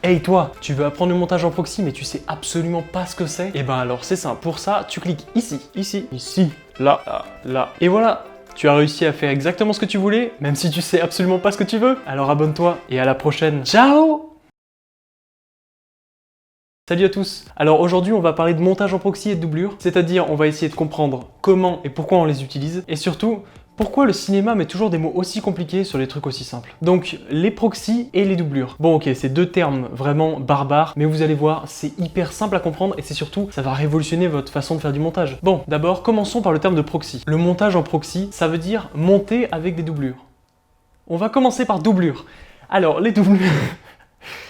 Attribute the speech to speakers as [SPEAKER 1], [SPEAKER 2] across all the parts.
[SPEAKER 1] Hey toi, tu veux apprendre le montage en proxy mais tu sais absolument pas ce que c'est? Et ben alors c'est simple, pour ça tu cliques ici, là, là, là. Et voilà, tu as réussi à faire exactement ce que tu voulais, même si tu sais absolument pas ce que tu veux. Alors abonne-toi et à la prochaine. Ciao! Salut à tous. Alors aujourd'hui on va parler de montage en proxy et de doublure, c'est-à-dire on va essayer de comprendre comment et pourquoi on les utilise, et surtout pourquoi le cinéma met toujours des mots aussi compliqués sur les trucs aussi simples. Donc les proxys et les doublures. Bon ok, c'est deux termes vraiment barbares, mais vous allez voir, c'est hyper simple à comprendre et c'est surtout, ça va révolutionner votre façon de faire du montage. Bon, d'abord commençons par le terme de proxy. Le montage en proxy, ça veut dire monter avec des doublures. On va commencer par doublure. Alors les doublures...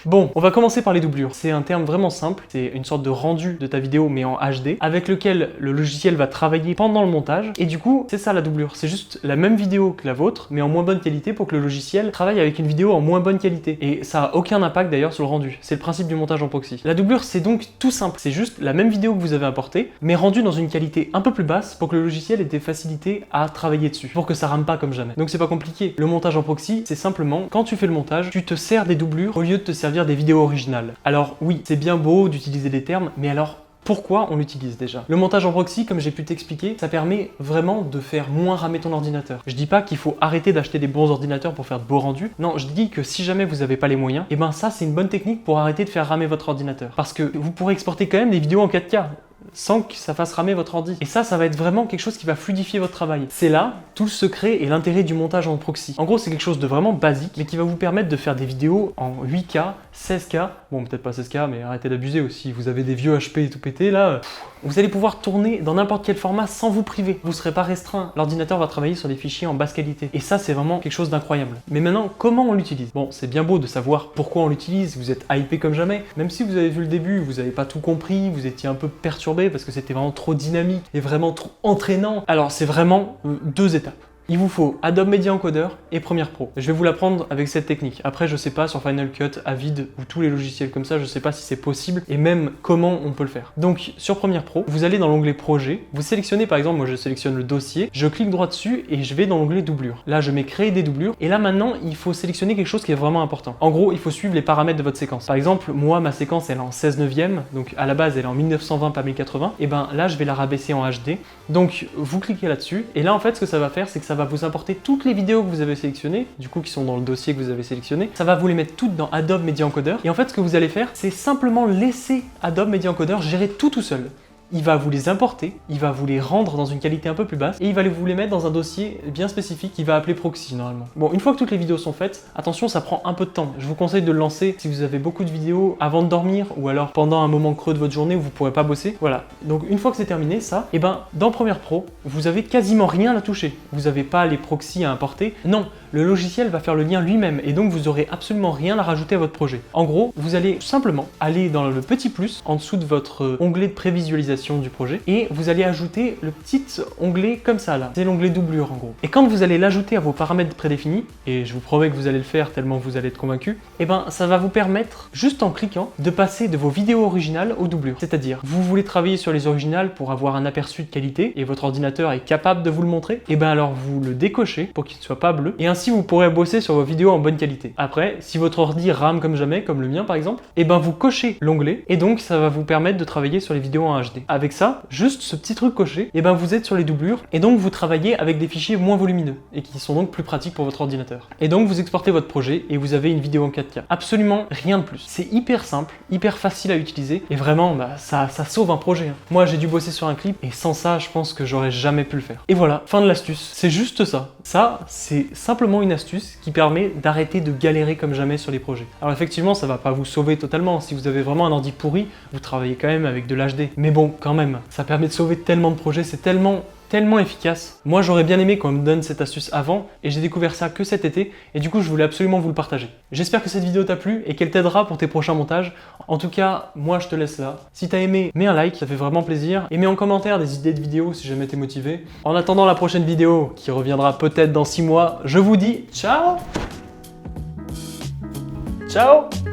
[SPEAKER 1] Bon, on va commencer par les doublures. C'est un terme vraiment simple, c'est une sorte de rendu de ta vidéo mais en HD, avec lequel le logiciel va travailler pendant le montage, et du coup, c'est ça la doublure. C'est juste la même vidéo que la vôtre, mais en moins bonne qualité pour que le logiciel travaille avec une vidéo en moins bonne qualité. Et ça n'a aucun impact d'ailleurs sur le rendu. C'est le principe du montage en proxy. La doublure, c'est donc tout simple. C'est juste la même vidéo que vous avez importée, mais rendue dans une qualité un peu plus basse pour que le logiciel ait des facilités à travailler dessus, pour que ça rame pas comme jamais. Donc c'est pas compliqué. Le montage en proxy, c'est simplement, quand tu fais le montage, tu te sers des doublures au lieu de te servir des vidéos originales. Alors oui, c'est bien beau d'utiliser des termes, mais alors pourquoi on l'utilise déjà? Le montage en proxy, comme j'ai pu t'expliquer, ça permet vraiment de faire moins ramer ton ordinateur. Je dis pas qu'il faut arrêter d'acheter des bons ordinateurs pour faire de beaux rendus. Non, je dis que si jamais vous n'avez pas les moyens, et ben ça c'est une bonne technique pour arrêter de faire ramer votre ordinateur. Parce que vous pourrez exporter quand même des vidéos en 4K. Sans que ça fasse ramer votre ordi. Et ça va être vraiment quelque chose qui va fluidifier votre travail. C'est là tout le secret et l'intérêt du montage en proxy. En gros, c'est quelque chose de vraiment basique, mais qui va vous permettre de faire des vidéos en 8K, 16K, bon peut-être pas 16K, mais arrêtez d'abuser aussi, vous avez des vieux HP et tout pété là, vous allez pouvoir tourner dans n'importe quel format sans vous priver. Vous ne serez pas restreint, l'ordinateur va travailler sur des fichiers en basse qualité. Et ça, c'est vraiment quelque chose d'incroyable. Mais maintenant, comment on l'utilise? Bon, c'est bien beau de savoir pourquoi on l'utilise, vous êtes hypé comme jamais, même si vous avez vu le début, vous n'avez pas tout compris, vous étiez un peu perturbé parce que c'était vraiment trop dynamique et vraiment trop entraînant. Alors c'est vraiment deux étapes. Il vous faut Adobe Media Encoder et Premiere Pro. Je vais vous l'apprendre avec cette technique. Après, je sais pas sur Final Cut, Avid ou tous les logiciels comme ça, je sais pas si c'est possible et même comment on peut le faire. Donc, sur Premiere Pro, vous allez dans l'onglet Projet, vous sélectionnez par exemple, moi je sélectionne le dossier, je clique droit dessus et je vais dans l'onglet Doublure. Là, je mets Créer des doublures et là maintenant, il faut sélectionner quelque chose qui est vraiment important. En gros, il faut suivre les paramètres de votre séquence. Par exemple, moi, ma séquence, elle est en 16/9, donc à la base, elle est en 1920 par 1080. Et ben là, je vais la rabaisser en HD. Donc, vous cliquez là-dessus et là, en fait, ce que ça va faire, c'est que ça va vous importer toutes les vidéos que vous avez sélectionnées, du coup qui sont dans le dossier que vous avez sélectionné, ça va vous les mettre toutes dans Adobe Media Encoder, et en fait ce que vous allez faire, c'est simplement laisser Adobe Media Encoder gérer tout seul. Il va vous les importer, il va vous les rendre dans une qualité un peu plus basse, et il va vous les mettre dans un dossier bien spécifique qu'il va appeler Proxy normalement. Bon, une fois que toutes les vidéos sont faites, attention, ça prend un peu de temps. Je vous conseille de le lancer si vous avez beaucoup de vidéos avant de dormir, ou alors pendant un moment creux de votre journée où vous ne pourrez pas bosser. Voilà, donc une fois que c'est terminé, ça, et ben dans Premiere Pro, vous avez quasiment rien à toucher. Vous n'avez pas les proxys à importer. Non, le logiciel va faire le lien lui-même, et donc vous aurez absolument rien à rajouter à votre projet. En gros, vous allez simplement aller dans le petit plus en dessous de votre onglet de prévisualisation du projet et vous allez ajouter le petit onglet comme ça là, c'est l'onglet doublure en gros. Et quand vous allez l'ajouter à vos paramètres prédéfinis, et je vous promets que vous allez le faire tellement vous allez être convaincu, et ben ça va vous permettre, juste en cliquant, de passer de vos vidéos originales aux doublures. C'est-à-dire, vous voulez travailler sur les originales pour avoir un aperçu de qualité et votre ordinateur est capable de vous le montrer, et ben alors vous le décochez pour qu'il ne soit pas bleu et ainsi vous pourrez bosser sur vos vidéos en bonne qualité. Après, si votre ordi rame comme jamais, comme le mien par exemple, et ben vous cochez l'onglet et donc ça va vous permettre de travailler sur les vidéos en HD. Avec ça, juste ce petit truc coché, et ben vous êtes sur les doublures et donc vous travaillez avec des fichiers moins volumineux et qui sont donc plus pratiques pour votre ordinateur. Et donc vous exportez votre projet et vous avez une vidéo en 4K. Absolument rien de plus. C'est hyper simple, hyper facile à utiliser et vraiment ça sauve un projet. Moi j'ai dû bosser sur un clip et sans ça je pense que j'aurais jamais pu le faire. Et voilà, fin de l'astuce. C'est juste ça. Ça, c'est simplement une astuce qui permet d'arrêter de galérer comme jamais sur les projets. Alors effectivement, ça va pas vous sauver totalement. Si vous avez vraiment un ordi pourri, vous travaillez quand même avec de l'HD. Mais bon, quand même, ça permet de sauver tellement de projets, c'est tellement efficace. Moi, j'aurais bien aimé qu'on me donne cette astuce avant et j'ai découvert ça que cet été et du coup, je voulais absolument vous le partager. J'espère que cette vidéo t'a plu et qu'elle t'aidera pour tes prochains montages. En tout cas, moi, je te laisse là. Si t'as aimé, mets un like, ça fait vraiment plaisir. Et mets en commentaire des idées de vidéos si jamais t'es motivé. En attendant la prochaine vidéo qui reviendra peut-être dans 6 mois, je vous dis ciao! Ciao!